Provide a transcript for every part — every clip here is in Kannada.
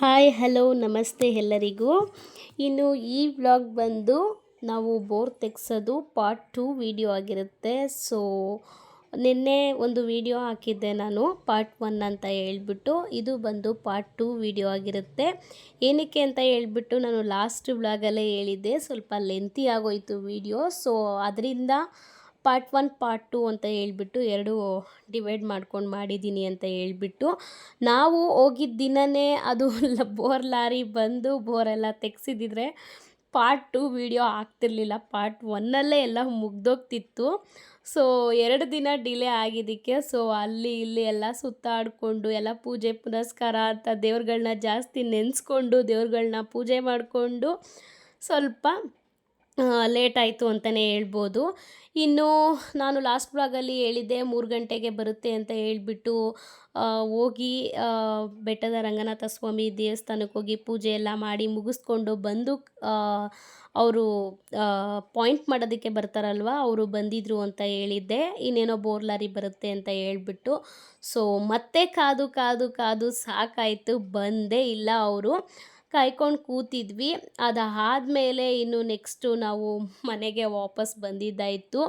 ಹಾಯ್ ಹಲೋ ನಮಸ್ತೆ ಎಲ್ಲರಿಗೂ. ಇನ್ನು ಈ ವ್ಲಾಗ್ ಬಂದು ನಾವು ಬೋರ್ ತೆಗ್ಸೋದು ಪಾರ್ಟ್ 2 ವಿಡಿಯೋ ಆಗಿರುತ್ತೆ. ಸೊ ನಿನ್ನೆ ಒಂದು ವಿಡಿಯೋ ಹಾಕಿದ್ದೆ ನಾನು ಪಾರ್ಟ್ 1 ಅಂತ ಹೇಳ್ಬಿಟ್ಟು, ಇದು ಬಂದು ಪಾರ್ಟ್ 2 ವಿಡಿಯೋ ಆಗಿರುತ್ತೆ. ಏನಕ್ಕೆ ಅಂತ ಹೇಳ್ಬಿಟ್ಟು ನಾನು ಲಾಸ್ಟ್ ವ್ಲಾಗಲ್ಲೇ ಹೇಳಿದ್ದೆ, ಸ್ವಲ್ಪ ಲೆಂತಿ ಆಗೋಯಿತು ವಿಡಿಯೋ. ಸೊ ಅದರಿಂದ ಪಾರ್ಟ್ 1 ಪಾರ್ಟ್ 2 ಅಂತ ಹೇಳ್ಬಿಟ್ಟು ಎರಡು ಡಿವೈಡ್ ಮಾಡ್ಕೊಂಡು ಮಾಡಿದ್ದೀನಿ ಅಂತ ಹೇಳ್ಬಿಟ್ಟು, ನಾವು ಹೋಗಿದ್ದ ದಿನವೇ ಅದು ಬೋರ್ ಲಾರಿ ಬಂದು ಬೋರೆಲ್ಲ ತೆಗ್ಸಿದ್ದಿದ್ರೆ ಪಾರ್ಟ್ 2 ವಿಡಿಯೋ ಆಗ್ತಿರ್ಲಿಲ್ಲ, ಪಾರ್ಟ್ 1ಅಲ್ಲೇ ಎಲ್ಲ ಮುಗ್ದೋಗ್ತಿತ್ತು. ಸೊ 2 ದಿನ ಡಿಲೇ ಆಗಿದ್ದಕ್ಕೆ ಸೊ ಅಲ್ಲಿ ಇಲ್ಲಿ ಎಲ್ಲ ಸುತ್ತಾಡಿಕೊಂಡು ಎಲ್ಲ ಪೂಜೆ ಪುನಸ್ಕಾರ ಅಂತ ದೇವ್ರುಗಳನ್ನ ಜಾಸ್ತಿ ನೆನೆಸ್ಕೊಂಡು ದೇವ್ರುಗಳನ್ನ ಪೂಜೆ ಮಾಡಿಕೊಂಡು ಸ್ವಲ್ಪ ಲೇಟ್ ಆಯಿತು ಅಂತಲೇ ಹೇಳ್ಬೋದು. ಇನ್ನು ನಾನು ಲಾಸ್ಟ್ ಬ್ಲಾಗಲ್ಲಿ ಹೇಳಿದ್ದೆ 3 ಗಂಟೆಗೆ ಬರುತ್ತೆ ಅಂತ ಹೇಳಿಬಿಟ್ಟು ಹೋಗಿ ಬೆಟ್ಟದ ರಂಗನಾಥ ಸ್ವಾಮಿ ದೇವಸ್ಥಾನಕ್ಕೆ ಹೋಗಿ ಪೂಜೆ ಎಲ್ಲ ಮಾಡಿ ಮುಗಿಸ್ಕೊಂಡು ಬಂದು ಅವರು ಪಾಯಿಂಟ್ ಮಾಡೋದಕ್ಕೆ ಬರ್ತಾರಲ್ವ, ಅವರು ಬಂದಿದ್ದರು ಅಂತ ಹೇಳಿದ್ದೆ. ಇನ್ನೇನೋ ಬೋರ್ ಲಾರಿ ಬರುತ್ತೆ ಅಂತ ಹೇಳ್ಬಿಟ್ಟು ಸೊ ಮತ್ತೆ ಕಾದು ಕಾದು ಕಾದು ಸಾಕಾಯಿತು, ಬಂದೇ ಇಲ್ಲ ಅವರು. ಕಾಯ್ಕೊಂಡು ಕೂತಿದ್ವಿ. ಅದಾದಮೇಲೆ ಇನ್ನು ನೆಕ್ಸ್ಟು ನಾವು ಮನೆಗೆ ವಾಪಸ್ ಬಂದಿದ್ದಾಯಿತು.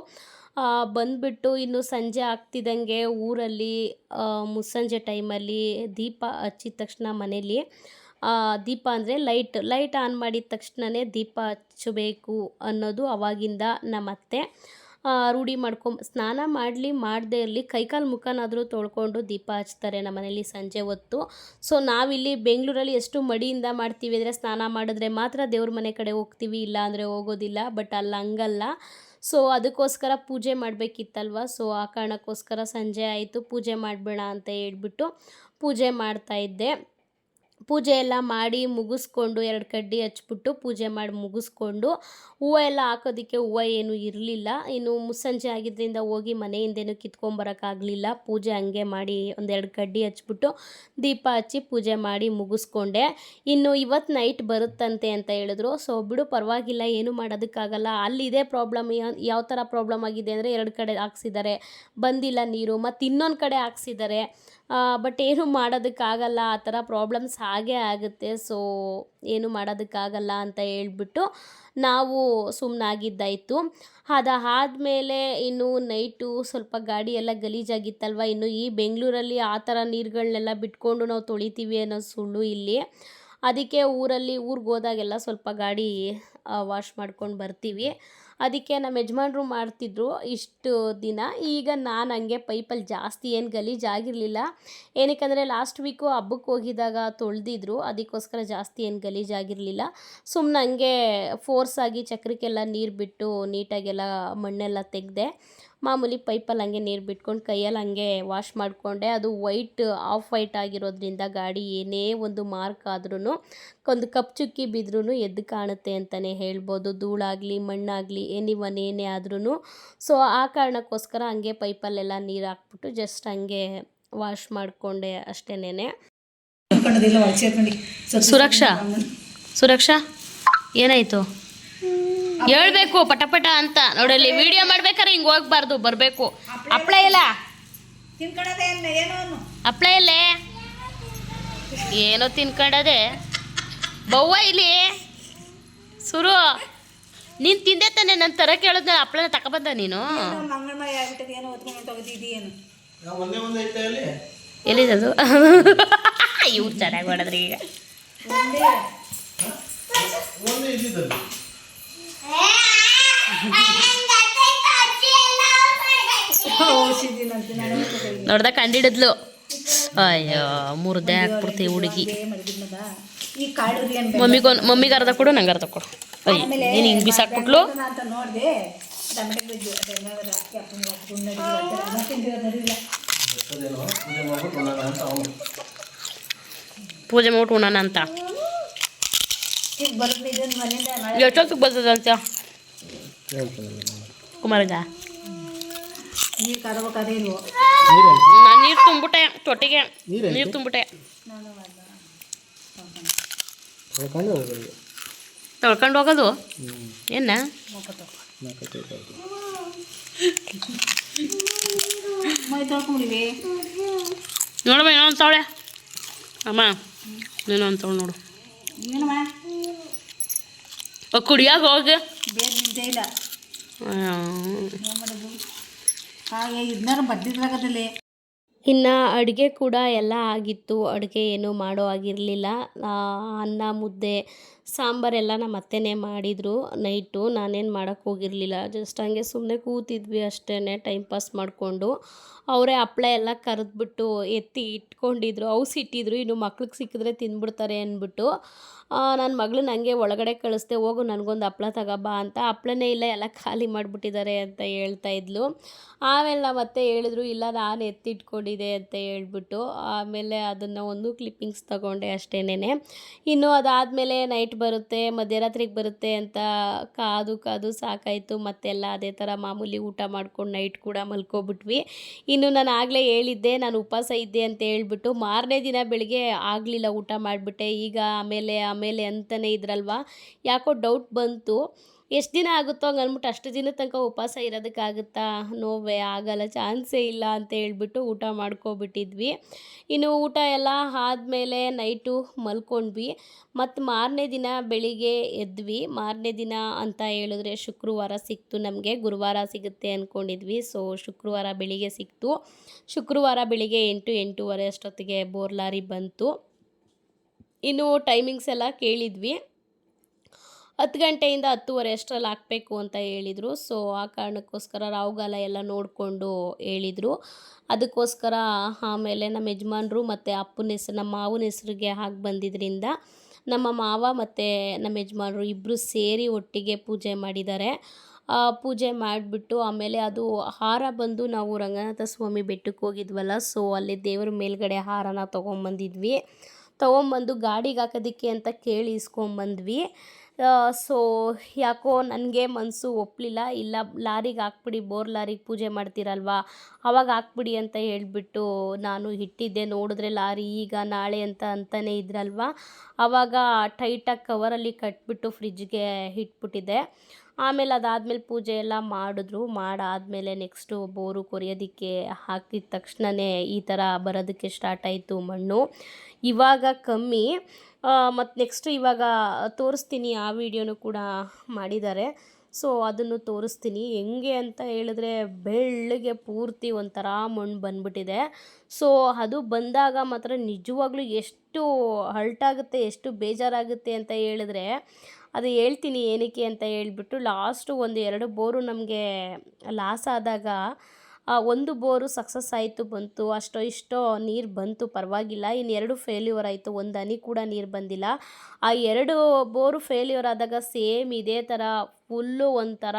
ಬಂದುಬಿಟ್ಟು ಇನ್ನು ಸಂಜೆ ಆಗ್ತಿದ್ದಂಗೆ ಊರಲ್ಲಿ ಮುಸ್ಸಂಜೆ ಟೈಮಲ್ಲಿ ದೀಪ ಹಚ್ಚಿದ ತಕ್ಷಣ ಮನೇಲಿ ದೀಪ ಅಂದರೆ ಲೈಟ್ ಆನ್ ಮಾಡಿದ ತಕ್ಷಣವೇ ದೀಪ ಹಚ್ಚಬೇಕು ಅನ್ನೋದು ಅವಾಗಿಂದ ನಮ್ಮತ್ತೆ ರೂಢಿ ಸ್ನಾನ ಮಾಡದೇ ಇರಲಿ ಕೈಕಾಲು ಮುಖನಾದರೂ ತೊಳ್ಕೊಂಡು ದೀಪ ಹಚ್ತಾರೆ ನಮ್ಮ ಮನೇಲಿ ಸಂಜೆ ಹೊತ್ತು. ಸೊ ನಾವಿಲ್ಲಿ ಬೆಂಗಳೂರಲ್ಲಿ ಎಷ್ಟು ಮಡಿಯಿಂದ ಮಾಡ್ತೀವಿ ಅಂದರೆ, ಸ್ನಾನ ಮಾಡಿದ್ರೆ ಮಾತ್ರ ದೇವ್ರ ಮನೆ ಕಡೆ ಹೋಗ್ತೀವಿ, ಇಲ್ಲ ಅಂದರೆ ಹೋಗೋದಿಲ್ಲ. ಬಟ್ ಅಲ್ಲಿ ಹಂಗಲ್ಲ. ಸೊ ಅದಕ್ಕೋಸ್ಕರ ಪೂಜೆ ಮಾಡಬೇಕಿತ್ತಲ್ವ, ಸೊ ಆ ಕಾರಣಕ್ಕೋಸ್ಕರ ಸಂಜೆ ಆಯಿತು ಪೂಜೆ ಮಾಡಬೇಡ ಅಂತ ಹೇಳ್ಬಿಟ್ಟು ಪೂಜೆ ಮಾಡ್ತಾಯಿದ್ದೆ. ಪೂಜೆ ಎಲ್ಲ ಮಾಡಿ ಮುಗಿಸ್ಕೊಂಡು 2 ಕಡ್ಡಿ ಹಚ್ಬಿಟ್ಟು ಪೂಜೆ ಮಾಡಿ ಮುಗಿಸ್ಕೊಂಡು ಹೂವು ಎಲ್ಲ ಹಾಕೋದಕ್ಕೆ ಹೂವು ಏನೂ ಇರಲಿಲ್ಲ. ಇನ್ನು ಮುಸ್ಸಂಜೆ ಆಗಿದ್ದರಿಂದ ಹೋಗಿ ಮನೆಯಿಂದೇನು ಕಿತ್ಕೊಂಬರೋಕ್ಕಾಗಲಿಲ್ಲ. ಪೂಜೆ ಹಂಗೆ ಮಾಡಿ 1-2 ಕಡ್ಡಿ ಹಚ್ಬಿಟ್ಟು ದೀಪ ಹಚ್ಚಿ ಪೂಜೆ ಮಾಡಿ ಮುಗಿಸ್ಕೊಂಡೆ. ಇನ್ನು ಇವತ್ತು ನೈಟ್ ಬರುತ್ತಂತೆ ಅಂತ ಹೇಳಿದ್ರು. ಸೊ ಬಿಡು ಪರವಾಗಿಲ್ಲ, ಏನೂ ಮಾಡೋದಕ್ಕಾಗಲ್ಲ. ಅಲ್ಲಿ ಇದೇ ಪ್ರಾಬ್ಲಮ್. ಯಾವ ಥರ ಪ್ರಾಬ್ಲಮ್ ಆಗಿದೆ ಅಂದರೆ, 2 ಕಡೆ ಹಾಕ್ಸಿದ್ದಾರೆ, ಬಂದಿಲ್ಲ ನೀರು, ಮತ್ತು ಇನ್ನೊಂದು ಕಡೆ ಹಾಕ್ಸಿದ್ದಾರೆ. ಬಟ್ ಏನು ಮಾಡೋದಕ್ಕಾಗಲ್ಲ, ಆ ಥರ ಪ್ರಾಬ್ಲಮ್ಸ್ ಹಾಗೇ ಆಗುತ್ತೆ. ಸೊ ಏನು ಮಾಡೋದಕ್ಕಾಗಲ್ಲ ಅಂತ ಹೇಳ್ಬಿಟ್ಟು ನಾವು ಸುಮ್ಮನಾಗಿದ್ದಾಯಿತು. ಅದಾದಮೇಲೆ ಇನ್ನು ನೈಟು ಸ್ವಲ್ಪ ಗಾಡಿ ಎಲ್ಲ ಗಲೀಜಾಗಿತ್ತಲ್ವ. ಇನ್ನು ಈ ಬೆಂಗಳೂರಲ್ಲಿ ಆ ಥರ ನೀರುಗಳನ್ನೆಲ್ಲ ಬಿಟ್ಕೊಂಡು ನಾವು ತೊಳಿತೀವಿ ಅನ್ನೋ ಸುಳ್ಳು ಇಲ್ಲಿ. ಅದಕ್ಕೆ ಊರಿಗೆ ಹೋದಾಗೆಲ್ಲ ಸ್ವಲ್ಪ ಗಾಡಿ ವಾಶ್ ಮಾಡ್ಕೊಂಡು ಬರ್ತೀವಿ. ಅದಕ್ಕೆ ನಮ್ಮ ಯಜಮಾನ್ರು ಮಾಡ್ತಿದ್ರು ಇಷ್ಟು ದಿನ. ಈಗ ನಾನು ಹಂಗೆ ಪೈಪಲ್ಲಿ ಜಾಸ್ತಿ ಏನು ಗಲೀಜಾಗಿರಲಿಲ್ಲ. ಏನಕ್ಕೆ ಲಾಸ್ಟ್ ವೀಕು ಹಬ್ಬಕ್ಕೆ ಹೋಗಿದ್ದಾಗ ತೊಳೆದಿದ್ರು, ಅದಕ್ಕೋಸ್ಕರ ಜಾಸ್ತಿ ಏನು ಗಲೀಜಾಗಿರಲಿಲ್ಲ. ಸುಮ್ಮನೆ ಹಂಗೆ ಫೋರ್ಸಾಗಿ ಚಕ್ರಕ್ಕೆಲ್ಲ ನೀರು ಬಿಟ್ಟು ನೀಟಾಗೆಲ್ಲ ಮಣ್ಣೆಲ್ಲ ತೆಗೆದೆ. ಮಾಮೂಲಿ ಪೈಪಲ್ಲಿ ಹಂಗೆ ನೀರು ಬಿಟ್ಕೊಂಡು ಕೈಯಲ್ಲಿ ಹಂಗೆ ವಾಶ್ ಮಾಡಿಕೊಂಡೆ. ಅದು ಆಫ್ ವೈಟ್ ಆಗಿರೋದ್ರಿಂದ ಗಾಡಿ ಏನೇ ಒಂದು ಮಾರ್ಕ್ ಆದ್ರೂ, ಒಂದು ಕಪ್ಪು ಚುಕ್ಕಿ ಬಿದ್ರೂ ಎದ್ದು ಕಾಣುತ್ತೆ ಅಂತಲೇ ಹೇಳ್ಬೋದು. ಧೂಳಾಗಲಿ ಮಣ್ಣಾಗಲಿ ಏನೇ ಆದ್ರೂ. ಸೊ ಆ ಕಾರಣಕ್ಕೋಸ್ಕರ ಹಂಗೆ ಪೈಪಲ್ಲೆಲ್ಲ ನೀರು ಹಾಕ್ಬಿಟ್ಟು ಜಸ್ಟ್ ಹಂಗೆ ವಾಶ್ ಮಾಡಿಕೊಂಡೆ ಅಷ್ಟೇನೆ. ಸುರಕ್ಷಾ ಏನಾಯಿತು ಹೇಳ್ಬೇಕು ಪಟ ಅಂತ. ನೋಡಲ್ಲಿ ವಿಡಿಯೋ ಮಾಡ್ಬೇಕಾದ್ರೆ ಹಿಂಗೆ ಹೋಗ್ಬಾರ್ದು, ಬರಬೇಕು. ಹಪ್ಳ ಇಲ್ಲ, ಹಪ್ಳ ಇಲ್ಲೇ ಏನೋ ತಿನ್ಕೊಂಡದೆ ಬವ್ವ ಇಲ್ಲಿ. ಸುರು ನೀನು ತಿಂದೆ ತಾನೆ, ನನ್ನ ಥರ ಕೇಳಿದ್ನ ಹಪ್ಳನ ತಗೊಬಂದ ನೀನು. ಎಲ್ಲಿದದು ಇವ್ರು ಚೆನ್ನಾಗಿ ಮಾಡಿದ್ರಿ ಈಗ. ನೋಡ್ದ ಕಂಡಿಡಿದ್ಲು. ಅಯ್ಯೋ ಮುರ್ದೆ ಹಾಕ್ಬಿಡ್ತೀವಿ ಹುಡುಗಿ. ಮಮ್ಮಿಗೆ ಅರ್ಧ ಕೊಡು, ನಂಗೆ ಅರ್ಧ ಕೊಡು. ಅಯ್ಯ ನೀನು ಹಿಂಗೆ ಬಿಸಾಕ್ಬಿಟ್ಲು. ಪೂಜೆ ಮಾಡ್ಬಿಟ್ಟು ಉಣ್ಣೋಣ ಅಂತ. ಎಷ್ಟೊತ್ತಿಗೆ ಬರ್ತದಂತ ಕುಮಾರಗ? ನೀರು ತುಂಬಿಟ್ಟೆ, ತೊಟ್ಟಿಗೆ ನೀರು ತುಂಬಿಟ್ಟೆ. ತೊಳ್ಕೊಂಡು ಹೋಗೋದು ಏನ? ನೋಡಮ್ಮ ಇನ್ನೊಂದು ತಾವಳೆ ಅಮ್ಮ. ನೀನು ಅಂತವ್ ನೋಡು ಏನಮ್ಮ ಕುಡಿಯಾಗ ಹೋಗಿ ಬೇರೆ ನಿಂತೇ ಇಲ್ಲ ಏನು ಮಾಡೋದು ಹಾಗೆ ಇದನ್ನಾರು ಬರ್ದಿದ್ರಾಗದಲ್ಲಿ. ಇನ್ನು ಅಡುಗೆ ಕೂಡ ಎಲ್ಲ ಆಗಿತ್ತು. ಅಡುಗೆ ಏನೂ ಮಾಡೋ ಆಗಿರಲಿಲ್ಲ. ಅನ್ನ ಮುದ್ದೆ ಸಾಂಬಾರೆಲ್ಲ ನಮ್ಮ ಅತ್ತೆನೇ ಮಾಡಿದರು ನೈಟು. ನಾನೇನು ಮಾಡೋಕ್ಕೆ ಹೋಗಿರಲಿಲ್ಲ. ಜಸ್ಟ್ ಹಂಗೆ ಸುಮ್ಮನೆ ಕೂತಿದ್ವಿ ಅಷ್ಟೇ ಟೈಮ್ ಪಾಸ್ ಮಾಡಿಕೊಂಡು. ಅವರೇ ಹಪ್ಳ ಎಲ್ಲ ಕರೆದ್ಬಿಟ್ಟು ಎತ್ತಿ ಇಟ್ಕೊಂಡಿದ್ರು, ಇಟ್ಟಿದ್ರು. ಇನ್ನು ಮಕ್ಳಿಗೆ ಸಿಕ್ಕಿದ್ರೆ ತಿಂದ್ಬಿಡ್ತಾರೆ ಅಂದ್ಬಿಟ್ಟು ನನ್ನ ಮಗಳನ್ನ ಹಂಗೆ ಒಳಗಡೆ ಕಳಿಸ್ದೆ, ಹೋಗು ನನಗೊಂದು ಹಪ್ಳ ತಗೋಬಾ ಅಂತ. ಹಪ್ಳನೇ ಇಲ್ಲ, ಎಲ್ಲ ಖಾಲಿ ಮಾಡಿಬಿಟ್ಟಿದ್ದಾರೆ ಅಂತ ಹೇಳ್ತಾ ಇದ್ಲು. ಆಮೇಲೆ ನಮ್ಮ ಅತ್ತೆ ಹೇಳಿದ್ರು, ಇಲ್ಲ ನಾನು ಎತ್ತಿಟ್ಕೊಂಡಿದ್ದೆ ಅಂತ ಹೇಳ್ಬಿಟ್ಟು. ಆಮೇಲೆ ಅದನ್ನು ಒಂದು ಕ್ಲಿಪ್ಪಿಂಗ್ಸ್ ತಗೊಂಡೆ ಅಷ್ಟೇನೆ. ಇನ್ನು ಅದಾದಮೇಲೆ ನೈಟ್ ಬರುತ್ತೆ, ಮಧ್ಯರಾತ್ರಿಗೆ ಬರುತ್ತೆ ಅಂತ ಕಾದು ಸಾಕಾಯಿತು. ಮತ್ತೆಲ್ಲ ಅದೇ ಥರ ಮಾಮೂಲಿ ಊಟ ಮಾಡ್ಕೊಂಡು ನೈಟ್ ಕೂಡ ಮಲ್ಕೊಬಿಟ್ವಿ. ಇನ್ನು ನಾನು ಆಗಲೇ ಹೇಳಿದ್ದೆ ನಾನು ಉಪವಾಸ ಇದ್ದೆ ಅಂತ ಹೇಳ್ಬಿಟ್ಟು. ಮಾರನೇ ದಿನ ಬೆಳಿಗ್ಗೆ ಆಗಲಿಲ್ಲ, ಊಟ ಮಾಡಿಬಿಟ್ಟೆ. ಈಗ ಆಮೇಲೆ ಅಂತಲೇ ಇದ್ರಲ್ವ, ಯಾಕೋ ಡೌಟ್ ಬಂತು. ಎಷ್ಟು ದಿನ ಆಗುತ್ತೋ ಹಂಗೆ ಅಂದ್ಬಿಟ್ಟು ಅಷ್ಟು ದಿನದ ತನಕ ಉಪವಾಸ ಇರೋದಕ್ಕಾಗುತ್ತಾ? ನೋವೇ ಆಗಲ್ಲ, ಚಾನ್ಸೇ ಇಲ್ಲ ಅಂತ ಹೇಳ್ಬಿಟ್ಟು ಊಟ ಮಾಡ್ಕೊಬಿಟ್ಟಿದ್ವಿ. ಇನ್ನು ಊಟ ಎಲ್ಲ ಆದಮೇಲೆ ನೈಟು ಮಲ್ಕೊಂಡ್ವಿ. ಮತ್ತು ಮಾರನೇ ದಿನ ಬೆಳಿಗ್ಗೆ ಎದ್ವಿ. ಮಾರನೇ ದಿನ ಅಂತ ಹೇಳಿದ್ರೆ ಶುಕ್ರವಾರ ಸಿಕ್ತು ನಮಗೆ. ಗುರುವಾರ ಸಿಗುತ್ತೆ ಅಂದ್ಕೊಂಡಿದ್ವಿ. ಸೊ ಶುಕ್ರವಾರ ಬೆಳಿಗ್ಗೆ ಸಿಕ್ತು. ಶುಕ್ರವಾರ ಬೆಳಿಗ್ಗೆ 8-8:30 ಅಷ್ಟೊತ್ತಿಗೆ ಬೋರ್ ಲಾರಿ ಬಂತು. ಇನ್ನು ಟೈಮಿಂಗ್ಸ್ ಎಲ್ಲ ಕೇಳಿದ್ವಿ. 10 ಗಂಟೆಯಿಂದ 10:30 ಅಷ್ಟರಲ್ಲಿ ಹಾಕಬೇಕು ಅಂತ ಹೇಳಿದರು. ಸೊ ಆ ಕಾರಣಕ್ಕೋಸ್ಕರ ರಾಹುಗಾಲ ಎಲ್ಲ ನೋಡಿಕೊಂಡು ಹೇಳಿದರು. ಅದಕ್ಕೋಸ್ಕರ ಆಮೇಲೆ ನಮ್ಮ ಯಜಮಾನ್ರು ಮತ್ತು ಅಪ್ಪನ ಹೆಸರು, ನಮ್ಮ ಮಾವನ ಹೆಸರಿಗೆ ಹಾಕಿ ಬಂದಿದ್ದರಿಂದ ನಮ್ಮ ಮಾವ ಮತ್ತು ನಮ್ಮ ಯಜಮಾನ್ರು ಇಬ್ಬರು ಸೇರಿ ಒಟ್ಟಿಗೆ ಪೂಜೆ ಮಾಡಿದ್ದಾರೆ. ಪೂಜೆ ಮಾಡಿಬಿಟ್ಟು ಆಮೇಲೆ ಅದು ಹಾರ ಬಂದು ನಾವು ರಂಗನಾಥ ಸ್ವಾಮಿ ಬೆಟ್ಟಕ್ಕೆ ಹೋಗಿದ್ವಲ್ಲ, ಸೊ ಅಲ್ಲಿ ದೇವ್ರ ಮೇಲ್ಗಡೆ ಹಾರನ ತೊಗೊಂಬಂದು ಗಾಡಿಗೆ ಹಾಕೋದಕ್ಕೆ ಅಂತ ಕೇಳಿ ಇಸ್ಕೊಂಬಂದ್ವಿ. ಸೊ ಯಾಕೋ ನನಗೆ ಮನಸ್ಸು ಒಪ್ಪಲಿಲ್ಲ. ಇಲ್ಲ ಲಾರಿಗೆ ಹಾಕ್ಬಿಡಿ, ಬೋರ್ ಲಾರಿಗೆ ಪೂಜೆ ಮಾಡ್ತೀರಲ್ವ ಆವಾಗ ಹಾಕ್ಬಿಡಿ ಅಂತ ಹೇಳಿಬಿಟ್ಟು ನಾನು ಇಟ್ಟಿದ್ದೆ. ನೋಡಿದ್ರೆ ಲಾರಿ ಈಗ ನಾಳೆ ಅಂತಲೇ ಇದ್ರಲ್ವ, ಆವಾಗ ಟೈಟಾಗಿ ಕವರಲ್ಲಿ ಕಟ್ಬಿಟ್ಟು ಫ್ರಿಜ್ಗೆ ಇಟ್ಬಿಟ್ಟಿದ್ದೆ. ಆಮೇಲೆ ಅದಾದಮೇಲೆ ಪೂಜೆ ಎಲ್ಲ ಮಾಡಿದ್ರು. ಮಾಡಾದಮೇಲೆ ನೆಕ್ಸ್ಟು ಬೋರು ಕೊರೆಯೋದಕ್ಕೆ ಹಾಕಿದ ತಕ್ಷಣವೇ ಈ ಥರ ಬರೋದಕ್ಕೆ ಸ್ಟಾರ್ಟ್ ಆಯಿತು ಮಣ್ಣು. ಇವಾಗ ಕಮ್ಮಿ. ಮತ್ತು ನೆಕ್ಸ್ಟು ಇವಾಗ ತೋರಿಸ್ತೀನಿ, ಆ ವಿಡಿಯೋನು ಕೂಡ ಮಾಡಿದ್ದಾರೆ. ಸೊ ಅದನ್ನು ತೋರಿಸ್ತೀನಿ. ಹೆಂಗೆ ಅಂತ ಹೇಳಿದ್ರೆ ಬೆಳ್ಳಗೆ ಪೂರ್ತಿ ಒಂಥರ ಮಣ್ಣು ಬಂದ್ಬಿಟ್ಟಿದೆ. ಸೊ ಅದು ಬಂದಾಗ ಮಾತ್ರ ನಿಜವಾಗ್ಲೂ ಎಷ್ಟು ಹರ್ಟಾಗುತ್ತೆ, ಎಷ್ಟು ಬೇಜಾರಾಗುತ್ತೆ ಅಂತ ಹೇಳಿದ್ರೆ ಅದು ಹೇಳ್ತೀನಿ ಏನಕ್ಕೆ ಅಂತ ಹೇಳ್ಬಿಟ್ಟು. ಲಾಸ್ಟು 1-2 ಬೋರು ನಮಗೆ ಲಾಸ್ ಆದಾಗ ಒಂದು ಬೋರು ಸಕ್ಸಸ್ ಆಯಿತು, ಬಂತು, ಅಷ್ಟೋ ಇಷ್ಟೋ ನೀರು ಬಂತು, ಪರವಾಗಿಲ್ಲ. ಇನ್ನು 2 ಫೇಲ್ಯೂರ್ ಆಯಿತು, ಒಂದು ಹನಿ ಕೂಡ ನೀರು ಬಂದಿಲ್ಲ. ಆ 2 ಬೋರು ಫೇಲ್ಯೂರ್ ಆದಾಗ ಸೇಮ್ ಇದೇ ಥರ ಫುಲ್ಲು ಒಂಥರ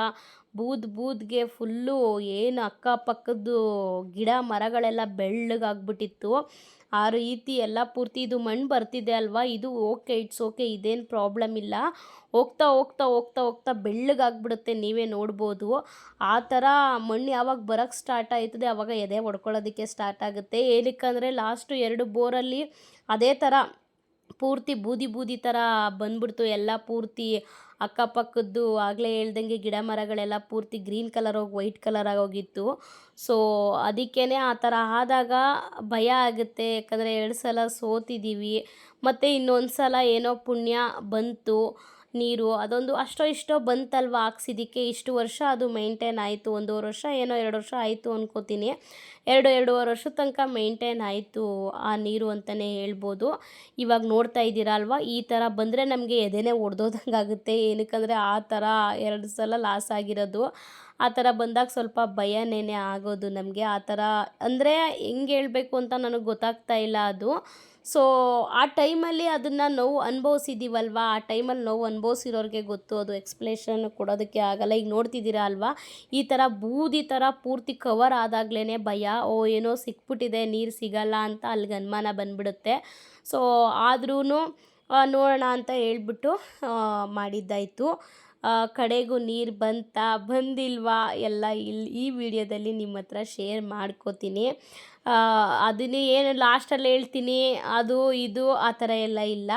ಬೂದ್ಗೆ ಫುಲ್ಲು ಏನು ಅಕ್ಕಪಕ್ಕದ್ದು ಗಿಡ ಮರಗಳೆಲ್ಲ ಬೆಳ್ಳಗಾಗ್ಬಿಟ್ಟಿತ್ತು. ಆ ರೀತಿ ಎಲ್ಲ ಪೂರ್ತಿ ಇದು ಮಣ್ಣು ಬರ್ತಿದೆ ಅಲ್ವಾ, ಇದು ಓಕೆ, ಇಟ್ಸ್ ಓಕೆ, ಇದೇನು ಪ್ರಾಬ್ಲಮ್ ಇಲ್ಲ. ಹೋಗ್ತಾ ಬೆಳ್ಳಗಾಗ್ಬಿಡುತ್ತೆ, ನೀವೇ ನೋಡ್ಬೋದು. ಆ ಥರ ಮಣ್ಣು ಯಾವಾಗ ಬರೋಕ್ಕೆ ಸ್ಟಾರ್ಟ್ ಆಯ್ತದೆ ಆವಾಗ ಎದೆ ಹೊಡ್ಕೊಳ್ಳೋದಕ್ಕೆ ಸ್ಟಾರ್ಟ್ ಆಗುತ್ತೆ. ಏನಕ್ಕಂದರೆ ಲಾಸ್ಟು 2 ಬೋರಲ್ಲಿ ಅದೇ ಥರ ಪೂರ್ತಿ ಬೂದಿ ಥರ ಬಂದ್ಬಿಡ್ತು. ಎಲ್ಲ ಪೂರ್ತಿ ಅಕ್ಕಪಕ್ಕದ್ದು ಆಗಲೇ ಹೇಳ್ದಂಗೆ ಗಿಡ ಮರಗಳೆಲ್ಲ ಪೂರ್ತಿ ಗ್ರೀನ್ ಕಲರ್ ಹೋಗಿ ವೈಟ್ ಕಲರ್ ಆಗೋಗಿತ್ತು. ಸೊ ಅದಕ್ಕೇ ಆ ಥರ ಆದಾಗ ಭಯ ಆಗುತ್ತೆ. ಯಾಕಂದರೆ 2 ಸಲ ಸೋತಿದ್ದೀವಿ. ಮತ್ತು ಇನ್ನೊಂದು ಸಲ ಏನೋ ಪುಣ್ಯ ಬಂತು ನೀರು, ಅದೊಂದು ಅಷ್ಟೋ ಇಷ್ಟೋ ಬಂತಲ್ವ ಹಾಕ್ಸಿದ್ದಕ್ಕೆ. ಇಷ್ಟು ವರ್ಷ ಅದು ಮೇಂಟೈನ್ ಆಯಿತು. 1.5 ವರ್ಷ ಏನೋ 2 ವರ್ಷ ಆಯಿತು ಅನ್ಕೋತೀನಿ. 2-2.5 ವರ್ಷದ ತನಕ ಮೇಂಟೈನ್ ಆಯಿತು ಆ ನೀರು ಅಂತಲೇ ಹೇಳ್ಬೋದು. ಇವಾಗ ನೋಡ್ತಾ ಇದ್ದೀರಾ ಅಲ್ವಾ, ಈ ಥರ ಬಂದರೆ ನಮಗೆ ಎದೆನೇ ಒಡೆದೋದಂಗೆ ಆಗುತ್ತೆ. ಏನಕ್ಕಂದರೆ ಆ ಥರ 2 ಸಲ ಲಾಸ್ ಆಗಿರೋದು. ಆ ಥರ ಬಂದಾಗ ಸ್ವಲ್ಪ ಭಯನೇ ಆಗೋದು ನಮಗೆ. ಆ ಥರ ಅಂದರೆ ಹೆಂಗೆ ಹೇಳಬೇಕು ಅಂತ ನನಗೆ ಗೊತ್ತಾಗ್ತಾ ಇಲ್ಲ ಅದು. ಸೊ ಆ ಟೈಮಲ್ಲಿ ಅದನ್ನು ನೋವು ಅನುಭವಿಸಿದ್ದೀವಲ್ವ, ಆ ಟೈಮಲ್ಲಿ ನೋವು ಅನುಭವಿಸಿರೋರಿಗೆ ಗೊತ್ತು, ಅದು ಎಕ್ಸ್ಪ್ಲೇಷನ್ ಕೊಡೋದಕ್ಕೆ ಆಗಲ್ಲ. ಈಗ ನೋಡ್ತಿದ್ದೀರಾ ಅಲ್ವಾ, ಈ ಥರ ಬೂದಿ ಥರ ಪೂರ್ತಿ ಕವರ್ ಆದಾಗಲೇ ಭಯ, ಏನೋ ಸಿಕ್ಬಿಟ್ಟಿದೆ, ನೀರು ಸಿಗಲ್ಲ ಅಂತ ಅಲ್ಲಿಗೆ ಅನುಮಾನ ಬಂದ್ಬಿಡುತ್ತೆ. ಸೊ ಆದ್ರೂ ನೋಡೋಣ ಅಂತ ಹೇಳ್ಬಿಟ್ಟು ಮಾಡಿದ್ದಾಯಿತು. ಕಡೆಗೂ ನೀರು ಬಂದಿಲ್ವಾ ಎಲ್ಲ ಈ ವಿಡಿಯೋದಲ್ಲಿ ನಿಮ್ಮ ಹತ್ರ ಶೇರ್ ಮಾಡ್ಕೋತೀನಿ. ಅದನ್ನೇ ಏನು ಲಾಸ್ಟಲ್ಲಿ ಹೇಳ್ತೀನಿ ಅದು ಇದು ಆ ಥರ ಎಲ್ಲ ಇಲ್ಲ.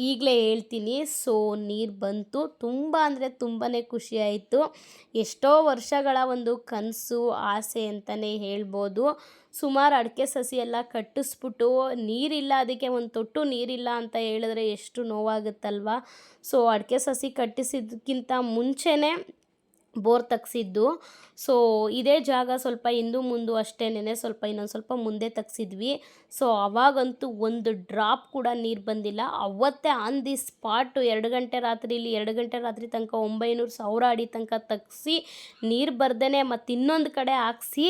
ಈಗಲೇ ಹೇಳ್ತೀನಿ. ಸೊ ನೀರು ಬಂತು, ತುಂಬ ಅಂದರೆ ತುಂಬಾ ಖುಷಿ ಆಯಿತು. ಎಷ್ಟೋ ವರ್ಷಗಳ ಒಂದು ಕನಸು ಆಸೆ ಅಂತಲೇ ಹೇಳ್ಬೋದು. ಸುಮಾರು ಅಡಿಕೆ ಸಸಿ ಎಲ್ಲ ಕಟ್ಟಿಸ್ಬಿಟ್ಟು ನೀರಿಲ್ಲ, ಅದಕ್ಕೆ ಒಂದು ತೊಟ್ಟು ನೀರಿಲ್ಲ ಅಂತ ಹೇಳಿದ್ರೆ ಎಷ್ಟು ನೋವಾಗುತ್ತಲ್ವ. ಸೊ ಅಡಿಕೆ ಸಸಿ ಕಟ್ಟಿಸಿದ್ದಕ್ಕಿಂತ ಮುಂಚೆನೇ ಬೋರ್ ತೆಗ್ಸಿದ್ದು. ಸೊ ಇದೇ ಜಾಗ ಸ್ವಲ್ಪ ಹಿಂದು ಮುಂದು ಅಷ್ಟೇನೆ, ಸ್ವಲ್ಪ ಇನ್ನೊಂದು ಸ್ವಲ್ಪ ಮುಂದೆ ತೆಗ್ಸಿದ್ವಿ. ಸೊ ಅವಾಗಂತೂ ಒಂದು ಡ್ರಾಪ್ ಕೂಡ ನೀರು ಬಂದಿಲ್ಲ. ಅವತ್ತೇ ಆನ್ ದಿ ಸ್ಪಾಟು 2 ಗಂಟೆ ರಾತ್ರಿ ತನಕ 900 ಅಡಿ ತನಕ ತೆಗ್ಸಿ ನೀರು ಬರ್ದೇ ಮತ್ತು ಇನ್ನೊಂದು ಕಡೆ ಹಾಕ್ಸಿ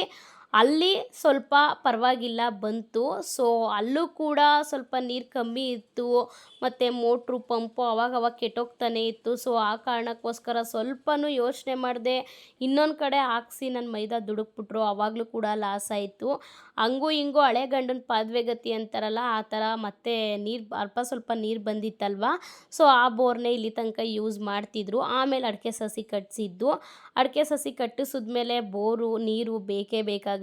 ಅಲ್ಲಿ ಸ್ವಲ್ಪ ಪರವಾಗಿಲ್ಲ ಬಂತು. ಸೊ ಅಲ್ಲೂ ಕೂಡ ಸ್ವಲ್ಪ ನೀರು ಕಮ್ಮಿ ಇತ್ತು ಮತ್ತು ಮೋಟ್ರು ಪಂಪು ಅವಾಗವಾಗ ಕೆಟ್ಟೋಗ್ತಾನೆ ಇತ್ತು. ಸೊ ಆ ಕಾರಣಕ್ಕೋಸ್ಕರ ಸ್ವಲ್ಪನೂ ಯೋಚನೆ ಮಾಡದೆ ಇನ್ನೊಂದು ಕಡೆ ಹಾಕ್ಸಿ ನನ್ನ ಮೈದಾ ದುಡುಕ್ಬಿಟ್ರು. ಆವಾಗಲೂ ಕೂಡ ಲಾಸ್ ಆಯಿತು. ಹಂಗೂ ಹಿಂಗೂ ಹಳೆ ಗಂಡನ ಪಾದವೆಗತಿ ಅಂತಾರಲ್ಲ, ಆ ಥರ ಮತ್ತೆ ನೀರು ಸ್ವಲ್ಪ ನೀರು ಬಂದಿತ್ತಲ್ವ. ಸೊ ಆ ಬೋರ್ನೇ ಇಲ್ಲಿ ತನಕ ಯೂಸ್ ಮಾಡ್ತಿದ್ರು. ಆಮೇಲೆ ಅಡಿಕೆ ಸಸಿ ಕಟ್ಟಿಸಿದ್ದು. ಅಡಿಕೆ ಸಸಿ ಕಟ್ಟಿಸಿದ್ಮೇಲೆ ಬೋರು ನೀರು ಬೇಕೇ ಬೇಕಾಗುತ್ತೆ.